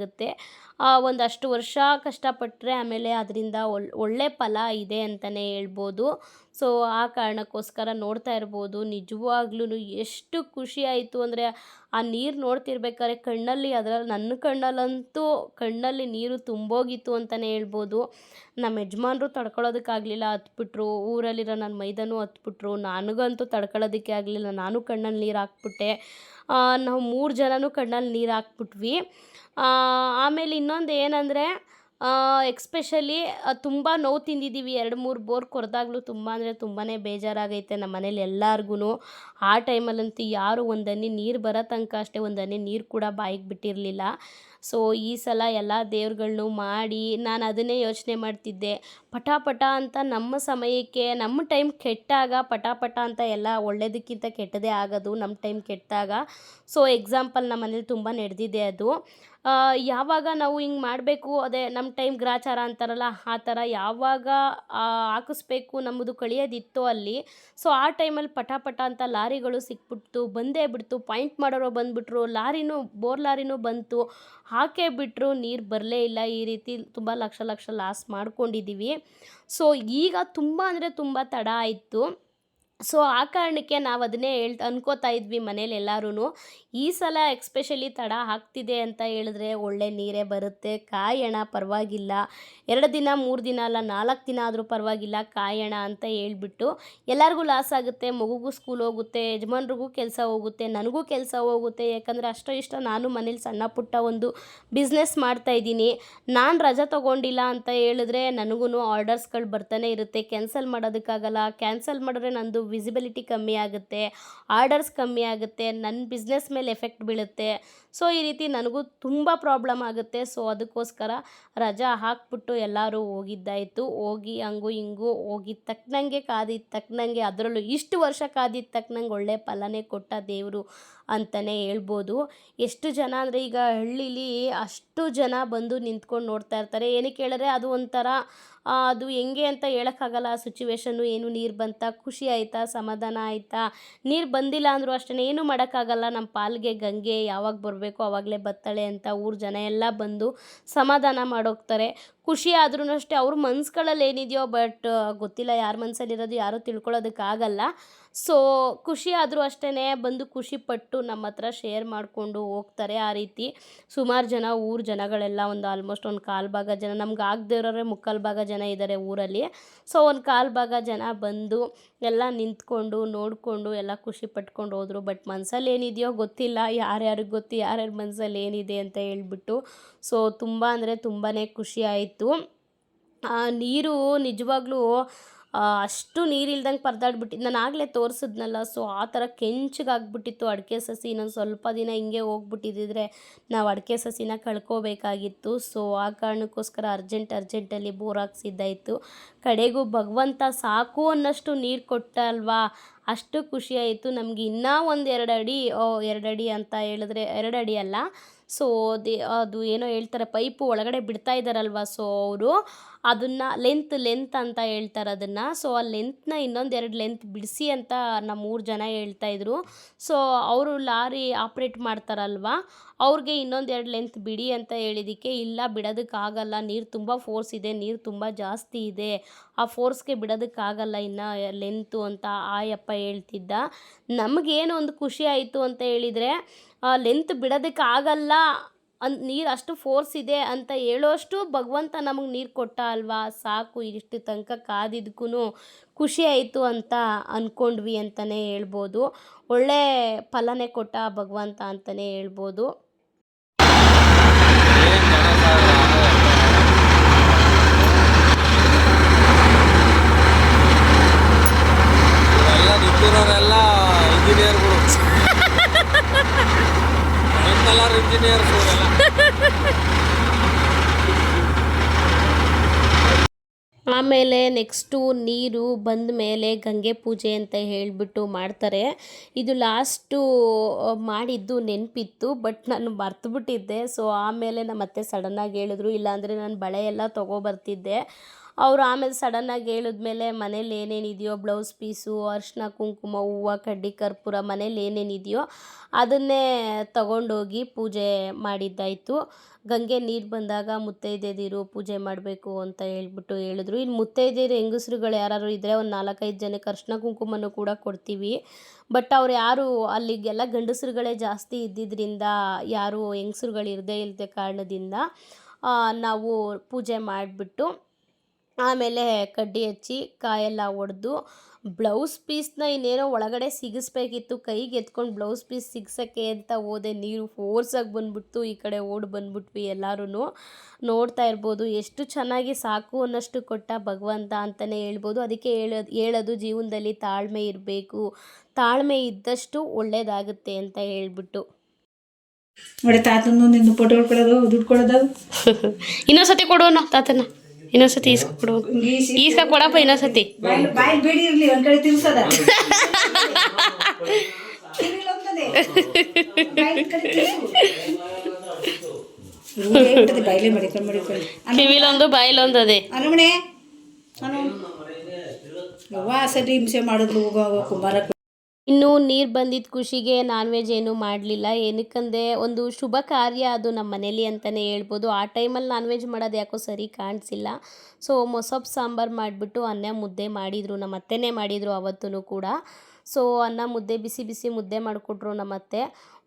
ಒಂದಷ್ಟು ವರ್ಷ ಕಷ್ಟಪಟ್ಟರೆ ಆಮೇಲೆ ಅದರಿಂದ ಒಳ್ಳೆ ಫಲ ಇದೆ ಅಂತಲೇ ಹೇಳ್ಬೋದು. ಸೊ ಆ ಕಾರಣಕ್ಕೋಸ್ಕರ ನೋಡ್ತಾ ಇರ್ಬೋದು. ನಿಜವಾಗ್ಲೂ ಎಷ್ಟು ಖುಷಿ ಆಯಿತು ಅಂದರೆ ಆ ನೀರು ನೋಡ್ತಿರ್ಬೇಕಾದ್ರೆ ಕಣ್ಣಲ್ಲಿ, ಅದರಲ್ಲಿ ನನ್ನ ಕಣ್ಣಲ್ಲಂತೂ ಕಣ್ಣಲ್ಲಿ ನೀರು ತುಂಬೋಗಿತ್ತು ಅಂತಲೇ ಹೇಳ್ಬೋದು. ನಮ್ಮ ಯಜಮಾನ್ರು ತಡ್ಕೊಳ್ಳೋದಕ್ಕಾಗಲಿಲ್ಲ, ಹತ್ಬಿಟ್ರು. ಊರಲ್ಲಿರೋ ನನ್ನ ಮೈದನೂ ಹತ್ಬಿಟ್ರು. ನನಗಂತೂ ತಡ್ಕೊಳ್ಳೋದಕ್ಕೆ ಆಗಲಿಲ್ಲ, ನಾನು ಕಣ್ಣಲ್ಲಿ ನೀರು ಹಾಕ್ಬಿಟ್ಟೆ. ನಾವು 3 ಜನನೂ ಕಣ್ಣಲ್ಲಿ ನೀರು ಹಾಕ್ಬಿಟ್ವಿ. ಆಮೇಲೆ ಇನ್ನೊಂದು ಏನಂದರೆ, ಎಕ್ಸ್ಪೆಷಲಿ ತುಂಬ ನೋವು ತಿಂದಿದ್ದೀವಿ. 2-3 ಬೋರ್ ಕೊರೆದಾಗಲೂ ತುಂಬ ಅಂದರೆ ತುಂಬಾ ಬೇಜಾರಾಗೈತೆ ನಮ್ಮ ಮನೇಲಿ ಎಲ್ಲರಿಗೂ. ಆ ಟೈಮಲ್ಲಂತೂ ಯಾರು ಒಂದು ಹನಿ ನೀರು ಬರೋ ತನಕ ಅಷ್ಟೇ ಒಂದು ಹನಿ ನೀರು ಕೂಡ ಬಾಯಿಗೆ ಬಿಟ್ಟಿರಲಿಲ್ಲ. ಸೊ ಈ ಸಲ ಎಲ್ಲ ದೇವ್ರುಗಳ್ನು ಮಾಡಿ ನಾನು ಅದನ್ನೇ ಯೋಚನೆ ಮಾಡ್ತಿದ್ದೆ. ಪಟ ಅಂತ ನಮ್ಮ ಸಮಯಕ್ಕೆ ನಮ್ಮ ಟೈಮ್ ಕೆಟ್ಟಾಗ ಪಟ ಅಂತ ಎಲ್ಲ ಒಳ್ಳೆಯದಕ್ಕಿಂತ ಕೆಟ್ಟದೇ ಆಗೋದು ನಮ್ಮ ಟೈಮ್ ಕೆಟ್ಟಾಗ. ಸೊ ಎಕ್ಸಾಂಪಲ್ ನಮ್ಮ ಮನೇಲಿ ತುಂಬ ನಡೆದಿದೆ ಅದು. ಯಾವಾಗ ನಾವು ಹಿಂಗೆ ಮಾಡಬೇಕು, ಅದೇ ನಮ್ಮ ಟೈಮ್ ಗ್ರಾಚಾರ ಅಂತಾರಲ್ಲ, ಆ ಥರ ಯಾವಾಗ ಹಾಕಿಸ್ಬೇಕು ನಮ್ಮದು ಕಳಿಯೋದಿತ್ತೋ ಅಲ್ಲಿ, ಸೊ ಆ ಟೈಮಲ್ಲಿ ಪಟ ಅಂತ ಲಾರಿಗಳು ಸಿಕ್ಬಿಡ್ತು, ಬಂದೇ ಬಿಡ್ತು. ಪಾಯಿಂಟ್ ಮಾಡೋರು ಬಂದುಬಿಟ್ರು, ಬೋರ್ ಲಾರಿನೂ ಬಂತು, ಹಾಕೇ ಬಿಟ್ಟರು, ನೀರು ಬರಲೇ ಇಲ್ಲ. ಈ ರೀತಿ ತುಂಬ ಲಕ್ಷ ಲಾಸ್ ಮಾಡ್ಕೊಂಡಿದ್ದೀವಿ. ಸೊ ಈಗ ತುಂಬ ಅಂದರೆ ತುಂಬ ತಡ ಆಯಿತು. ಸೊ ಆ ಕಾರಣಕ್ಕೆ ನಾವು ಅದನ್ನೇ ಅನ್ಕೋತಾ ಇದ್ವಿ ಮನೇಲಿ ಎಲ್ಲರೂ. ಈ ಸಲ ಎಕ್ಸ್ಪೆಷಲಿ ತಡ ಆಗ್ತಿದೆ ಅಂತ ಹೇಳಿದ್ರೆ ಒಳ್ಳೆ ನೀರೇ ಬರುತ್ತೆ, ಕಾಯೋಣ ಪರವಾಗಿಲ್ಲ. 2 ದಿನ 3 ದಿನ ಅಲ್ಲ, 4 ದಿನ ಆದರೂ ಪರವಾಗಿಲ್ಲ, ಕಾಯೋಣ ಅಂತ ಹೇಳ್ಬಿಟ್ಟು. ಎಲ್ಲರಿಗೂ ಲಾಸ್ ಆಗುತ್ತೆ, ಮಗುಗೂ ಸ್ಕೂಲ್ ಹೋಗುತ್ತೆ, ಯಜಮಾನ್ರಿಗೂ ಕೆಲಸ ಹೋಗುತ್ತೆ, ನನಗೂ ಕೆಲಸ ಹೋಗುತ್ತೆ. ಯಾಕಂದರೆ ಅಷ್ಟೋ ಇಷ್ಟ ನಾನು ಮನೇಲಿ ಸಣ್ಣ ಪುಟ್ಟ ಒಂದು ಬಿಸ್ನೆಸ್ ಮಾಡ್ತಾಯಿದ್ದೀನಿ. ನಾನು ರಜೆ ತೊಗೊಂಡಿಲ್ಲ ಅಂತ ಹೇಳಿದ್ರೆ ನನಗೂ ಆರ್ಡರ್ಸ್ಗಳು ಬರ್ತಾನೆ ಇರುತ್ತೆ. ಕ್ಯಾನ್ಸಲ್ ಮಾಡೋದಕ್ಕಾಗಲ್ಲ. ಕ್ಯಾನ್ಸಲ್ ಮಾಡಿದ್ರೆ ನಂದು ವಿಸಿಬಿಲಿಟಿ ಕಮ್ಮಿ ಆಗುತ್ತೆ, ಆರ್ಡರ್ಸ್ ಕಮ್ಮಿ ಆಗುತ್ತೆ, ನನ್ನ ಬಿಸ್ನೆಸ್ ಮೇಲೆ ಎಫೆಕ್ಟ್ ಬೀಳುತ್ತೆ. ಸೊ ಈ ರೀತಿ ನನಗೂ ತುಂಬ ಪ್ರಾಬ್ಲಮ್ ಆಗುತ್ತೆ. ಸೊ ಅದಕ್ಕೋಸ್ಕರ ರಜಾ ಹಾಕ್ಬಿಟ್ಟು ಎಲ್ಲರೂ ಹೋಗಿದ್ದಾಯಿತು. ಹೋಗಿ ಹಂಗೂ ಹಿಂಗೂ ಹೋಗಿದ್ದ ತಕ್ಕನಂಗೆ ಕಾದಿದ್ದ ತಕ್ಕನಂಗೆ, ಅದರಲ್ಲೂ ಇಷ್ಟು ವರ್ಷ ಕಾದಿದ್ದ ತಕ್ಕನಂಗೆ ಒಳ್ಳೆ ಫಲನೇ ಕೊಟ್ಟ ದೇವರು ಅಂತಲೇ ಹೇಳ್ಬೋದು. ಎಷ್ಟು ಜನ ಅಂದರೆ ಈಗ ಹಳ್ಳೀಲಿ ಅಷ್ಟು ಜನ ಬಂದು ನಿಂತ್ಕೊಂಡು ನೋಡ್ತಾ ಇರ್ತಾರೆ. ಏನಕ್ಕೆ ಹೇಳಿದ್ರೆ ಅದು ಒಂಥರ ಅದು ಹೆಂಗೆ ಅಂತ ಹೇಳೋಕ್ಕಾಗಲ್ಲ ಆ ಸಿಚುವೇಶನ್ನು. ಏನು ನೀರು ಬಂತ, ಖುಷಿ ಆಯಿತಾ, ಸಮಾಧಾನ ಆಯಿತಾ. ನೀರು ಬಂದಿಲ್ಲ ಅಂದರೂ ಅಷ್ಟೇ, ಏನೂ ಮಾಡೋಕ್ಕಾಗಲ್ಲ. ನಮ್ಮ ಪಾಲಿಗೆ ಗಂಗೆ ಯಾವಾಗ ಬರಬೇಕೋ ಆವಾಗಲೇ ಬರ್ತಾಳೆ ಅಂತ ಊರ ಜನ ಎಲ್ಲ ಬಂದು ಸಮಾಧಾನ ಮಾಡೋಗ್ತಾರೆ. ಖುಷಿ ಆದ್ರೂ ಅಷ್ಟೇ ಅವ್ರ ಮನ್ಸುಗಳಲ್ಲಿ ಏನಿದೆಯೋ, ಬಟ್ ಗೊತ್ತಿಲ್ಲ ಯಾರ ಮನಸ್ಸಲ್ಲಿರೋದು ಯಾರೂ ತಿಳ್ಕೊಳ್ಳೋದಕ್ಕಾಗಲ್ಲ. ಸೊ ಖುಷಿ ಆದರೂ ಅಷ್ಟೇ ಬಂದು ಖುಷಿಪಟ್ಟು ನಮ್ಮ ಹತ್ರ ಶೇರ್ ಮಾಡಿಕೊಂಡು ಹೋಗ್ತಾರೆ. ಆ ರೀತಿ ಸುಮಾರು ಜನ ಊರ ಜನಗಳೆಲ್ಲ ಒಂದು ಆಲ್ಮೋಸ್ಟ್ ಒಂದು 1/4 ಭಾಗ ಜನ, ನಮ್ಗೆ ಆಗದೆ ಇರೋರೆ 3/4 ಭಾಗ ಜನ ಇದ್ದಾರೆ ಊರಲ್ಲಿ. ಸೊ ಒಂದು 1/4 ಭಾಗ ಜನ ಬಂದು ಎಲ್ಲ ನಿಂತ್ಕೊಂಡು ನೋಡಿಕೊಂಡು ಎಲ್ಲ ಖುಷಿ ಪಟ್ಕೊಂಡು ಹೋದರು. ಬಟ್ ಮನಸ್ಸಲ್ಲಿ ಏನಿದೆಯೋ ಗೊತ್ತಿಲ್ಲ, ಯಾರ್ಯಾರಿಗೆ ಗೊತ್ತು ಯಾರ್ಯಾರ ಮನಸ್ಸಲ್ಲಿ ಏನಿದೆ ಅಂತ ಹೇಳ್ಬಿಟ್ಟು. ಸೊ ತುಂಬ ಅಂದರೆ ತುಂಬಾ ಖುಷಿ ಆಯಿತು. ನೀರು ನಿಜವಾಗ್ಲೂ ಅಷ್ಟು ನೀರಿಲ್ದಂಗೆ ಪರದಾಡ್ಬಿಟ್ಟಿದ್ದು. ನಾನು ಆಗಲೇ ತೋರಿಸಿದ್ನಲ್ಲ, ಸೊ ಆ ಥರ ಕೆಂಚಗಾಗ್ಬಿಟ್ಟಿತ್ತು ಅಡಿಕೆ ಸಸಿ. ಇನ್ನೊಂದು ಸ್ವಲ್ಪ ದಿನ ಹಿಂಗೆ ಹೋಗ್ಬಿಟ್ಟಿದ್ದಿದ್ರೆ ನಾವು ಅಡಿಕೆ ಸಸಿನ ಕಳ್ಕೋಬೇಕಾಗಿತ್ತು. ಸೊ ಆ ಕಾರಣಕ್ಕೋಸ್ಕರ ಅರ್ಜೆಂಟಲ್ಲಿ ಬೋರ್ ಹಾಕ್ಸಿದ್ದಾಯಿತು. ಕಡೆಗೂ ಭಗವಂತ ಸಾಕು ಅನ್ನಷ್ಟು ನೀರು ಕೊಟ್ಟ ಅಲ್ವಾ, ಅಷ್ಟು ಖುಷಿಯಾಯಿತು ನಮಗೆ. ಇನ್ನೂ ಒಂದು 2 ಅಡಿ 2 ಅಡಿ ಅಂತ ಹೇಳಿದ್ರೆ 2 ಅಡಿ ಅಲ್ಲ, ಸೊ ಅದು ಏನೋ ಹೇಳ್ತಾರೆ, ಪೈಪು ಒಳಗಡೆ ಬಿಡ್ತಾ ಇದ್ದಾರಲ್ವ, ಸೊ ಅವರು ಅದನ್ನು ಲೆಂತ್ ಅಂತ ಹೇಳ್ತಾರೆ ಅದನ್ನು. ಸೊ ಆ ಲೆಂತ್ನ ಇನ್ನೊಂದೆರಡು ಲೆಂತ್ ಬಿಡಿಸಿ ಅಂತ ನಮ್ಮ 3 ಜನ ಹೇಳ್ತಾಯಿದ್ರು. ಸೊ ಅವರು ಲಾರಿ ಆಪ್ರೇಟ್ ಮಾಡ್ತಾರಲ್ವ, ಅವ್ರಿಗೆ ಇನ್ನೊಂದೆರಡು ಲೆಂತ್ ಬಿಡಿ ಅಂತ ಹೇಳಿದ್ದಕ್ಕೆ, ಇಲ್ಲ ಬಿಡೋದಕ್ಕಾಗಲ್ಲ, ನೀರು ತುಂಬ ಫೋರ್ಸ್ ಇದೆ, ನೀರು ತುಂಬ ಜಾಸ್ತಿ ಇದೆ, ಆ ಫೋರ್ಸ್ಗೆ ಬಿಡೋದಕ್ಕಾಗಲ್ಲ ಇನ್ನು ಲೆಂತು ಅಂತ ಆಯಪ್ಪ ಹೇಳ್ತಿದ್ದ. ನಮಗೇನು ಒಂದು ಖುಷಿ ಆಯಿತು ಅಂತ ಹೇಳಿದರೆ, ಲೆಂತ್ ಬಿಡೋದಕ್ಕಾಗಲ್ಲ ನೀರು ಅಷ್ಟು ಫೋರ್ಸ್ ಇದೆ ಅಂತ ಹೇಳೋಷ್ಟು ಭಗವಂತ ನಮಗೆ ನೀರು ಕೊಟ್ಟ ಅಲ್ವಾ, ಸಾಕು ಇಷ್ಟು ತನಕ ಕಾದಿದ್ದಕ್ಕೂ ಖುಷಿ ಆಯಿತು ಅಂತ ಅಂದ್ಕೊಂಡ್ವಿ ಅಂತಲೇ ಹೇಳ್ಬೋದು. ಒಳ್ಳೆ ಫಲನೇ ಕೊಟ್ಟ ಭಗವಂತ ಅಂತಲೇ ಹೇಳ್ಬೋದು. ನಿಂತಿರೋರೆಲ್ಲ ಇಂಜಿನಿಯರ್ಗಳು, ಇಂಜಿನಿಯರ್ಸ್ ಅವರೆಲ್ಲ. ಆಮೇಲೆ ನೆಕ್ಸ್ಟು ನೀರು ಬಂದ ಮೇಲೆ ಗಂಗೆ ಪೂಜೆ ಅಂತ ಹೇಳಿಬಿಟ್ಟು ಮಾಡ್ತಾರೆ. ಇದು ಲಾಸ್ಟು ಮಾಡಿದ್ದು ನೆನಪಿತ್ತು, ಬಟ್ ನಾನು ಮರ್ತುಬಿಟ್ಟಿದ್ದೆ. ಸೊ ಆಮೇಲೆ ನಮ್ಮ ಅತ್ತೆ ಸಡನ್ನಾಗಿ ಹೇಳಿದ್ರು, ಇಲ್ಲಾಂದರೆ ನಾನು ಬಳೆ ಎಲ್ಲ ತೊಗೊಬರ್ತಿದ್ದೆ. ಅವರು ಆಮೇಲೆ ಸಡನ್ನಾಗಿ ಹೇಳಿದ್ಮೇಲೆ ಮನೇಲಿ ಏನೇನಿದೆಯೋ ಬ್ಲೌಸ್ ಪೀಸು, ಅರಿಶಿನ ಕುಂಕುಮ, ಹೂವು, ಕಡ್ಡಿ ಕರ್ಪೂರ, ಮನೇಲಿ ಏನೇನಿದೆಯೋ ಅದನ್ನೇ ತಗೊಂಡೋಗಿ ಪೂಜೆ ಮಾಡಿದ್ದಾಯಿತು. ಗಂಗೆ ನೀರು ಬಂದಾಗ ಮುತ್ತೈದೆಯರು ಪೂಜೆ ಮಾಡಬೇಕು ಅಂತ ಹೇಳ್ಬಿಟ್ಟು ಹೇಳಿದ್ರು. ಇನ್ನು ಮುತ್ತೈದೆಯರು ಹೆಂಗಸ್ರುಗಳು ಯಾರು ಇದ್ದರೆ ಒಂದು 4-5 ಜನಕ್ಕೆ ಅರಿಶಿನ ಕುಂಕುಮನೂ ಕೂಡ ಕೊಡ್ತೀವಿ. ಬಟ್ ಅವ್ರು ಯಾರು ಅಲ್ಲಿಗೆಲ್ಲ ಗಂಡಸರುಗಳೇ ಜಾಸ್ತಿ ಇದ್ದಿದ್ದರಿಂದ, ಯಾರು ಹೆಂಗಸ್ರುಗಳು ಇಲ್ಲದೆ ಕಾರಣದಿಂದ ನಾವು ಪೂಜೆ ಮಾಡಿಬಿಟ್ಟು ಆಮೇಲೆ ಕಡ್ಡಿ ಹಚ್ಚಿ ಕಾಯೆಲ್ಲ ಒಡೆದು ಬ್ಲೌಸ್ ಪೀಸ್ನ ಇನ್ನೇನೋ ಒಳಗಡೆ ಸಿಗಿಸ್ಬೇಕಿತ್ತು, ಕೈಗೆ ಎತ್ಕೊಂಡು ಬ್ಲೌಸ್ ಪೀಸ್ ಸಿಗ್ಸೋಕ್ಕೆ ಅಂತ ಹೋದೆ. ನೀರು ಫೋರ್ಸಾಗಿ ಬಂದ್ಬಿಡ್ತು, ಈ ಕಡೆ ಓಡಿ ಬಂದ್ಬಿಟ್ವಿ ಎಲ್ಲರೂ. ನೋಡ್ತಾ ಇರ್ಬೋದು ಎಷ್ಟು ಚೆನ್ನಾಗಿ ಸಾಕು ಅನ್ನೋಷ್ಟು ಕೊಟ್ಟ ಭಗವಂತ ಅಂತಲೇ ಹೇಳ್ಬೋದು. ಅದಕ್ಕೆ ಹೇಳೋದು ಜೀವನದಲ್ಲಿ ತಾಳ್ಮೆ ಇರಬೇಕು, ತಾಳ್ಮೆ ಇದ್ದಷ್ಟು ಒಳ್ಳೆಯದಾಗುತ್ತೆ ಅಂತ ಹೇಳ್ಬಿಟ್ಟು. ನೋಡಿ ತಾತನ ನಿಂದು ಫೋಟೋ ಹೊಡ್ಕೊಳ್ಳೋದು, ದುಡ್ಡು ಕೊಡೋದು. ಇನ್ನೊಂದ್ಸತಿ ಕೊಡೋಣ ತಾತನ, ಇನ್ನೊಂದ್ಸತಿ ಕೊಡು, ಈಸ್ಕ ಕೊಡಪ್ಪ ಇನ್ನೊಂದ್ಸತಿ. ಬಾಯಿ ಬೇಡಿ ಇರಲಿ, ಒಂದು ಕಡೆ ತಿರ್ಸದ ಬಾಯಿಲೆ ಮಡಿಕೊಂಡು ಕಿವಿಲೊಂದು ಬಾಯಿಲೊಂದು ಅದೇ ಅರಮಣೆ ಸರಿ ಹಿಂಸೆ ಮಾಡಿದ್ರು ಕುಮಾರ. ಇನ್ನು ನೀರು ಬಂದಿದ್ದ ಖುಷಿಗೆ ನಾನ್ ವೆಜ್ ಏನೂ ಮಾಡಲಿಲ್ಲ. ಏನಕ್ಕಂದರೆ ಒಂದು ಶುಭ ಕಾರ್ಯ ಅದು ನಮ್ಮ ಮನೇಲಿ ಅಂತಲೇ ಹೇಳ್ಬೋದು. ಆ ಟೈಮಲ್ಲಿ ನಾನ್ ವೆಜ್ ಮಾಡೋದು ಯಾಕೋ ಸರಿ ಕಾಣಿಸಿಲ್ಲ. ಸೊ ಮೊಸಪ್ಪು ಸಾಂಬಾರು ಮಾಡಿಬಿಟ್ಟು ಅನ್ನ ಮುದ್ದೆ ಮಾಡಿದರು, ನಮ್ಮ ಅತ್ತೆನೇ ಮಾಡಿದರು ಅವತ್ತೂ ಕೂಡ. ಸೊ ಅನ್ನ ಮುದ್ದೆ ಬಿಸಿ ಬಿಸಿ ಮುದ್ದೆ ಮಾಡಿಕೊಟ್ರು ನಮ್ಮ ಅತ್ತೆ.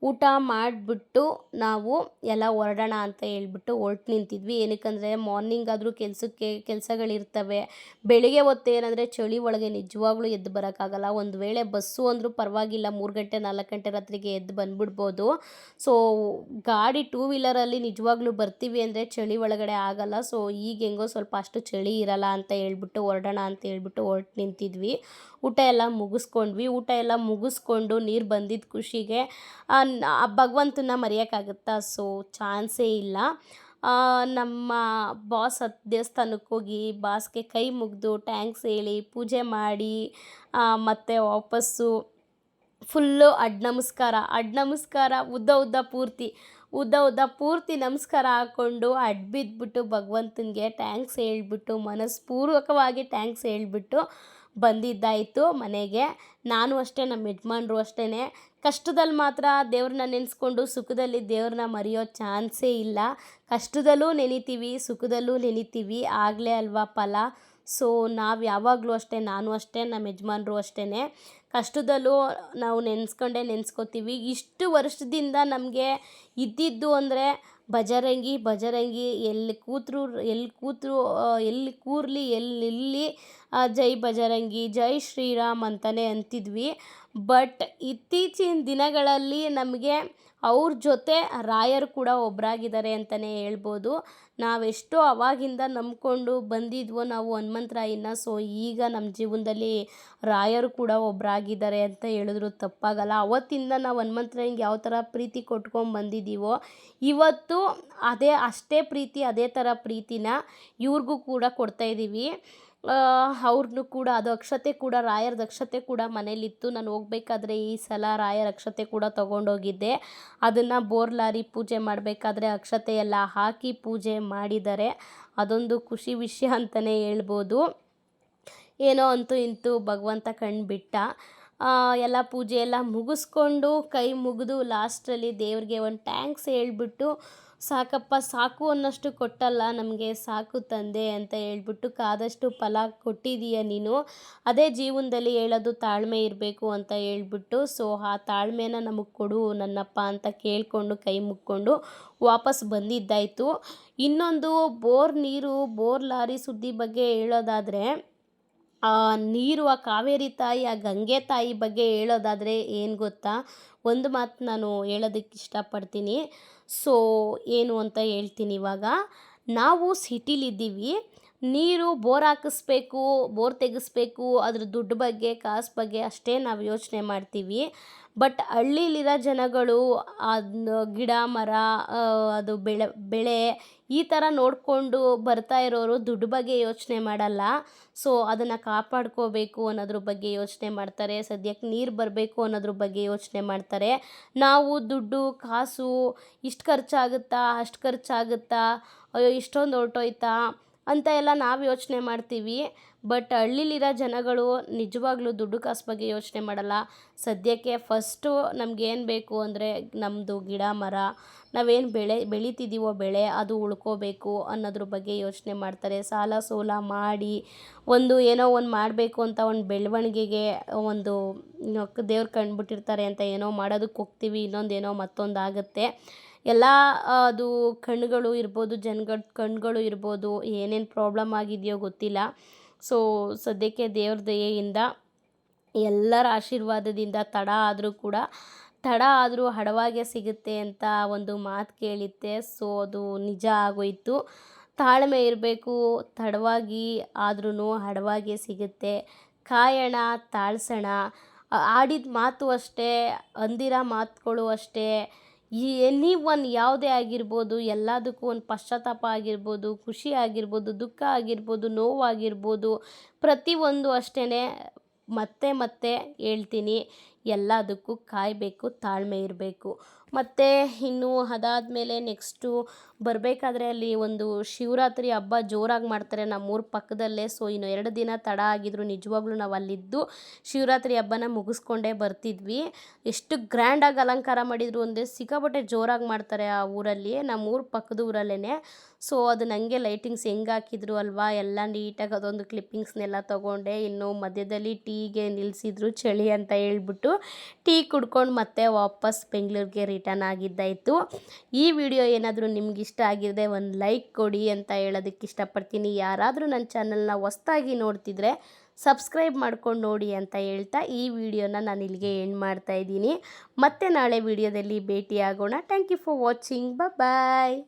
ಊಟ ಮಾಡಿಬಿಟ್ಟು ನಾವು ಎಲ್ಲ ಹೊರಡೋಣ ಅಂತ ಹೇಳ್ಬಿಟ್ಟು ಹೊರ್ಟು ನಿಂತಿದ್ವಿ. ಏನಕ್ಕಂದರೆ ಮಾರ್ನಿಂಗ್ ಆದರೂ ಕೆಲಸಗಳಿರ್ತವೆ. ಬೆಳಿಗ್ಗೆ ಹೊತ್ತು ಏನಂದರೆ ಚಳಿ ಒಳಗೆ ನಿಜವಾಗ್ಲೂ ಎದ್ದು ಬರೋಕ್ಕಾಗಲ್ಲ. ಒಂದು ವೇಳೆ ಬಸ್ಸು ಅಂದರೂ ಪರವಾಗಿಲ್ಲ, 3 ಗಂಟೆ 4 ಗಂಟೆ ರಾತ್ರಿಗೆ ಎದ್ದು ಬಂದ್ಬಿಡ್ಬೋದು. ಸೊ ಗಾಡಿ 2 ವೀಲರಲ್ಲಿ ನಿಜವಾಗ್ಲೂ ಬರ್ತೀವಿ ಅಂದರೆ ಚಳಿ ಒಳಗಡೆ ಆಗಲ್ಲ. ಸೊ ಈಗ ಹೆಂಗೋ ಸ್ವಲ್ಪ ಅಷ್ಟು ಚಳಿ ಇರಲ್ಲ ಅಂತ ಹೇಳ್ಬಿಟ್ಟು ಹೊರಡೋಣ ಅಂತ ಹೇಳ್ಬಿಟ್ಟು ಹೊರ್ಟು ನಿಂತಿದ್ವಿ. ಊಟ ಎಲ್ಲ ಮುಗಿಸ್ಕೊಂಡ್ವಿ. ಊಟ ಎಲ್ಲ ಮುಗಿಸ್ಕೊಂಡು ನೀರು ಬಂದಿದ್ದ ಖುಷಿಗೆ ಭಗವಂತನ ಮರೆಯೋಕ್ಕಾಗುತ್ತಾ? ಸೊ ಚಾನ್ಸೇ ಇಲ್ಲ. ನಮ್ಮ ಬಾಸ್ ದೇವಸ್ಥಾನಕ್ಕೆ ಹೋಗಿ ಬಾಸ್ಗೆ ಕೈ ಮುಗಿದು ಟ್ಯಾಂಕ್ಸ್ ಹೇಳಿ ಪೂಜೆ ಮಾಡಿ ಮತ್ತು ವಾಪಸ್ಸು ಫುಲ್ಲು ಅಡ್ಡ ನಮಸ್ಕಾರ ಉದ್ದ ಪೂರ್ತಿ ನಮಸ್ಕಾರ ಹಾಕ್ಕೊಂಡು ಬಿದ್ದುಬಿಟ್ಟು ಭಗವಂತನಿಗೆ ಟ್ಯಾಂಕ್ಸ್ ಹೇಳ್ಬಿಟ್ಟು ಮನಸ್ಪೂರ್ವಕವಾಗಿ ಟ್ಯಾಂಕ್ಸ್ ಹೇಳ್ಬಿಟ್ಟು ಬಂದಿದ್ದಾಯಿತು ಮನೆಗೆ. ನಾನು ಅಷ್ಟೇ, ನಮ್ಮ ಯಜಮಾನ್ರು ಅಷ್ಟೇ. ಕಷ್ಟದಲ್ಲಿ ಮಾತ್ರ ದೇವ್ರನ್ನ ನೆನೆಸ್ಕೊಂಡು ಸುಖದಲ್ಲಿ ದೇವ್ರನ್ನ ಮರೆಯೋ ಚಾನ್ಸೇ ಇಲ್ಲ. ಕಷ್ಟದಲ್ಲೂ ನೆನಿತೀವಿ, ಸುಖದಲ್ಲೂ ನೆನಿತೀವಿ, ಆಗಲೇ ಅಲ್ವಾ ಫಲ. ಸೊ ನಾವು ಯಾವಾಗಲೂ ಅಷ್ಟೇ, ನಾನು ಅಷ್ಟೇ, ನಮ್ಮ ಯಜಮಾನ್ರು ಅಷ್ಟೇ, ಕಷ್ಟದಲ್ಲೂ ನಾವು ನೆನೆಸ್ಕೋತೀವಿ. ಇಷ್ಟು ವರ್ಷದಿಂದ ನಮಗೆ ಇದ್ದಿದ್ದು ಅಂದರೆ ಬಜರಂಗಿ ಎಲ್ಲಿ ಕೂರಲಿ ಎಲ್ಲಿ ನಿಲ್ಲಿ ಜೈ ಬಜರಂಗಿ ಜೈ ಶ್ರೀರಾಮ್ ಅಂತಲೇ ಅಂತಿದ್ವಿ. ಬಟ್ ಇತ್ತೀಚಿನ ದಿನಗಳಲ್ಲಿ ನಮಗೆ ಅವ್ರ ಜೊತೆ ರಾಯರು ಕೂಡ ಒಬ್ಬರಾಗಿದ್ದಾರೆ ಅಂತಲೇ ಹೇಳ್ಬೋದು. ನಾವೆಷ್ಟೋ ಅವಾಗಿಂದ ನಂಬ್ಕೊಂಡು ಬಂದಿದ್ವೋ ನಾವು ಹನುಮಂತರಾಯನ. ಸೊ ಈಗ ನಮ್ಮ ಜೀವನದಲ್ಲಿ ರಾಯರು ಕೂಡ ಒಬ್ಬರಾಗಿದ್ದಾರೆ ಅಂತ ಹೇಳಿದ್ರು ತಪ್ಪಾಗಲ್ಲ. ಅವತ್ತಿಂದ ನಾವು ಹನುಮಂತರಾಯಂಗೆ ಯಾವ ಥರ ಪ್ರೀತಿ ಕೊಟ್ಕೊಂಡು ಬಂದಿದ್ದೀವೋ ಇವತ್ತು ಅಷ್ಟೇ ಪ್ರೀತಿ, ಅದೇ ಥರ ಪ್ರೀತಿನ ಇವ್ರಿಗೂ ಕೂಡ ಕೊಡ್ತಾಯಿದ್ದೀವಿ. ಅವ್ರನ್ನೂ ಕೂಡ ಅದು ಅಕ್ಷತೆ ಕೂಡ, ರಾಯರದ ಅಕ್ಷತೆ ಕೂಡ ಮನೇಲಿತ್ತು. ನಾನು ಹೋಗ್ಬೇಕಾದ್ರೆ ಈ ಸಲ ರಾಯರ ಅಕ್ಷತೆ ಕೂಡ ತೊಗೊಂಡೋಗಿದ್ದೆ. ಅದನ್ನು ಬೋರ್ಲಾರಿ ಪೂಜೆ ಮಾಡಬೇಕಾದ್ರೆ ಅಕ್ಷತೆ ಎಲ್ಲ ಹಾಕಿ ಪೂಜೆ ಮಾಡಿದ್ದಾರೆ. ಅದೊಂದು ಖುಷಿ ವಿಷಯ ಅಂತಲೇ ಹೇಳ್ಬೋದು. ಏನೋ ಅಂತೂ ಇಂತೂ ಭಗವಂತ ಕಣ್ಬಿಟ್ಟ. ಎಲ್ಲ ಪೂಜೆ ಎಲ್ಲ ಮುಗಿಸ್ಕೊಂಡು ಕೈ ಮುಗಿದು ಲಾಸ್ಟಲ್ಲಿ ದೇವ್ರಿಗೆ ಒಂದು ಥ್ಯಾಂಕ್ಸ್ ಹೇಳ್ಬಿಟ್ಟು, ಸಾಕಪ್ಪ ಸಾಕು ಅನ್ನೋಷ್ಟು ಕೊಟ್ಟಲ್ಲ ನಮಗೆ, ಸಾಕು ತಂದೆ ಅಂತ ಹೇಳ್ಬಿಟ್ಟು, ಕಾದಷ್ಟು ಫಲ ಕೊಟ್ಟಿದ್ದೀಯ ನೀನು, ಅದೇ ಜೀವನದಲ್ಲಿ ಹೇಳೋದು ತಾಳ್ಮೆ ಇರಬೇಕು ಅಂತ ಹೇಳ್ಬಿಟ್ಟು, ಸೊ ಆ ತಾಳ್ಮೆನ ನಮಗೆ ಕೊಡು ನನ್ನಪ್ಪ ಅಂತ ಕೇಳಿಕೊಂಡು ಕೈ ಮುಕ್ಕೊಂಡು ವಾಪಸ್ ಬಂದಿದ್ದಾಯಿತು. ಇನ್ನೊಂದು ಬೋರ್ ಲಾರಿ ಸುದ್ದಿ ಬಗ್ಗೆ ಹೇಳೋದಾದರೆ, ಆ ನೀರು, ಆ ಕಾವೇರಿ ತಾಯಿ, ಆ ಗಂಗೆ ತಾಯಿ ಬಗ್ಗೆ ಹೇಳೋದಾದರೆ ಏನು ಗೊತ್ತಾ, ಒಂದು ಮಾತು ನಾನು ಹೇಳೋದಕ್ಕೆ ಇಷ್ಟಪಡ್ತೀನಿ. ಸೊ ಏನು ಅಂತ ಹೇಳ್ತೀನಿ ಇವಾಗ. ನಾವು ಸಿಟಿಲಿದ್ದೀವಿ, ನೀರು ಬೋರ್ ಹಾಕಿಸ್ಬೇಕು, ಬೋರ್ ತೆಗೆಸ್ಬೇಕು, ಅದ್ರ ದುಡ್ಡು ಬಗ್ಗೆ ಕಾಸು ಬಗ್ಗೆ ಅಷ್ಟೇ ನಾವು ಯೋಚನೆ ಮಾಡ್ತೀವಿ. ಬಟ್ ಹಳ್ಳಿಲಿರೋ ಜನಗಳು ಗಿಡ ಮರ, ಅದು ಬೆಳೆ ಈ ಥರ ನೋಡಿಕೊಂಡು ಬರ್ತಾ ಇರೋರು ದುಡ್ಡು ಬಗ್ಗೆ ಯೋಚನೆ ಮಾಡಲ್ಲ. ಸೊ ಅದನ್ನು ಕಾಪಾಡ್ಕೋಬೇಕು ಅನ್ನೋದ್ರ ಬಗ್ಗೆ ಯೋಚನೆ ಮಾಡ್ತಾರೆ. ಸದ್ಯಕ್ಕೆ ನೀರು ಬರಬೇಕು ಅನ್ನೋದ್ರ ಬಗ್ಗೆ ಯೋಚನೆ ಮಾಡ್ತಾರೆ. ನಾವು ದುಡ್ಡು ಕಾಸು ಇಷ್ಟು ಖರ್ಚಾಗುತ್ತಾ, ಅಷ್ಟು ಖರ್ಚಾಗುತ್ತಾ, ಅಯ್ಯೋ ಇಷ್ಟೊಂದು ಹೊರ್ಟೋಯ್ತಾ ಅಂತ ಎಲ್ಲ ನಾವು ಯೋಚನೆ ಮಾಡ್ತೀವಿ. ಬಟ್ ಹಳ್ಳಿಲಿರೋ ಜನಗಳು ನಿಜವಾಗ್ಲೂ ದುಡ್ಡು ಕಾಸು ಬಗ್ಗೆ ಯೋಚನೆ ಮಾಡಲ್ಲ. ಸದ್ಯಕ್ಕೆ ಫಸ್ಟು ನಮಗೇನು ಬೇಕು ಅಂದರೆ ನಮ್ಮದು ಗಿಡ ಮರ, ನಾವೇನು ಬೆಳೀತಿದ್ದೀವೋ ಬೆಳೆ ಅದು ಉಳ್ಕೋಬೇಕು ಅನ್ನೋದ್ರ ಬಗ್ಗೆ ಯೋಚನೆ ಮಾಡ್ತಾರೆ. ಸಾಲ ಸೋಲ ಮಾಡಿ ಏನೋ ಒಂದು ಮಾಡಬೇಕು ಅಂತ ಒಂದು ಬೆಳವಣಿಗೆಗೆ ಒಂದು ದೇವ್ರು ಕಂಡುಬಿಟ್ಟಿರ್ತಾರೆ ಅಂತ ಏನೋ ಮಾಡೋದಕ್ಕೆ ಹೋಗ್ತೀವಿ, ಇನ್ನೊಂದೇನೋ ಮತ್ತೊಂದು ಆಗುತ್ತೆ. ಎಲ್ಲ ಅದು ಕಣ್ಣುಗಳು ಇರ್ಬೋದು, ಜನಗಳ ಕಣ್ಣುಗಳು ಇರ್ಬೋದು, ಏನೇನು ಪ್ರಾಬ್ಲಮ್ ಆಗಿದೆಯೋ ಗೊತ್ತಿಲ್ಲ. ಸೊ ಸದ್ಯಕ್ಕೆ ದೇವ್ರ ದಯೆಯಿಂದ, ಎಲ್ಲರ ಆಶೀರ್ವಾದದಿಂದ ತಡ ಆದರೂ ಹಡವಾಗೆ ಸಿಗುತ್ತೆ ಅಂತ ಒಂದು ಮಾತು ಕೇಳಿದ್ದೆ. ಸೊ ಅದು ನಿಜ ಆಗೋಯಿತು. ತಾಳ್ಮೆ ಇರಬೇಕು, ತಡವಾಗಿ ಆದ್ರೂ ಹಡವಾಗೆ ಸಿಗುತ್ತೆ. ಕಾಯೋಣ, ತಾಳ್ಸೋಣ. ಆಡಿದ ಮಾತು ಅಷ್ಟೇ, ಅಂದಿರೋ ಮಾತುಗಳು ಅಷ್ಟೇ, ಎನಿ ಒನ್ ಯಾವುದೇ ಆಗಿರ್ಬೋದು, ಎಲ್ಲದಕ್ಕೂ ಒಂದು ಪಶ್ಚಾತ್ತಾಪ ಆಗಿರ್ಬೋದು, ಖುಷಿ ಆಗಿರ್ಬೋದು, ದುಃಖ ಆಗಿರ್ಬೋದು, ನೋವಾಗಿರ್ಬೋದು, ಪ್ರತಿಯೊಂದು ಅಷ್ಟೇ. ಮತ್ತೆ ಹೇಳ್ತೀನಿ, ಎಲ್ಲದಕ್ಕೂ ಕಾಯಬೇಕು, ತಾಳ್ಮೆ ಇರಬೇಕು. ಮತ್ತು ಇನ್ನು ಅದಾದಮೇಲೆ ನೆಕ್ಸ್ಟು ಬರಬೇಕಾದ್ರೆ ಅಲ್ಲಿ ಒಂದು ಶಿವರಾತ್ರಿ ಹಬ್ಬ ಜೋರಾಗಿ ಮಾಡ್ತಾರೆ ನಮ್ಮೂರ ಪಕ್ಕದಲ್ಲೇ. ಸೊ ಇನ್ನು 2 ದಿನ ತಡ ಆಗಿದ್ರು ನಿಜವಾಗ್ಲೂ ನಾವು ಅಲ್ಲಿದ್ದು ಶಿವರಾತ್ರಿ ಹಬ್ಬನ ಮುಗಿಸ್ಕೊಂಡೇ ಬರ್ತಿದ್ವಿ. ಎಷ್ಟು ಗ್ರ್ಯಾಂಡಾಗಿ ಅಲಂಕಾರ ಮಾಡಿದರು ಅಂದರೆ ಸಿಕ್ಕಾಪಟ್ಟೆ ಜೋರಾಗಿ ಮಾಡ್ತಾರೆ ಆ ಊರಲ್ಲಿ, ನಮ್ಮೂರ ಪಕ್ಕದ ಊರಲ್ಲೇ. ಸೊ ಅದು ನನಗೆ ಲೈಟಿಂಗ್ಸ್ ಹೆಂಗೆ ಹಾಕಿದ್ರು ಅಲ್ವಾ, ಎಲ್ಲ ನೀಟಾಗಿ ಅದೊಂದು ಕ್ಲಿಪ್ಪಿಂಗ್ಸ್ನೆಲ್ಲ ತೊಗೊಂಡೆ. ಇನ್ನು ಮಧ್ಯದಲ್ಲಿ ಟೀಗೆ ನಿಲ್ಲಿಸಿದ್ರು, ಚಳಿ ಅಂತ ಹೇಳ್ಬಿಟ್ಟು ಟೀ ಕುಡ್ಕೊಂಡು ಮತ್ತೆ ವಾಪಸ್ ಬೆಂಗಳೂರಿಗೆ ರಿಟರ್ನ್ ಆಗಿದ್ದಾಯಿತು. ಈ ವಿಡಿಯೋ ಏನಾದರೂ ನಿಮ್ಗೆ ಇಷ್ಟ ಆಗಿದ್ರೆ ಒಂದು ಲೈಕ್ ಕೊಡಿ ಅಂತ ಹೇಳೋದಕ್ಕೆ ಇಷ್ಟಪಡ್ತೀನಿ. ಯಾರಾದರೂ ನನ್ನ ಚಾನಲ್ನ ಹೊಸ್ದಾಗಿ ನೋಡ್ತಿದ್ರೆ ಸಬ್ಸ್ಕ್ರೈಬ್ ಮಾಡ್ಕೊಂಡು ನೋಡಿ ಅಂತ ಹೇಳ್ತಾ ಈ ವಿಡಿಯೋನ ನಾನು ಇಲ್ಲಿಗೆ ಎಂಡ್ ಮಾಡ್ತಾಯಿದ್ದೀನಿ. ಮತ್ತೆ ನಾಳೆ ವಿಡಿಯೋದಲ್ಲಿ ಭೇಟಿಯಾಗೋಣ. Thank you for watching. Bye.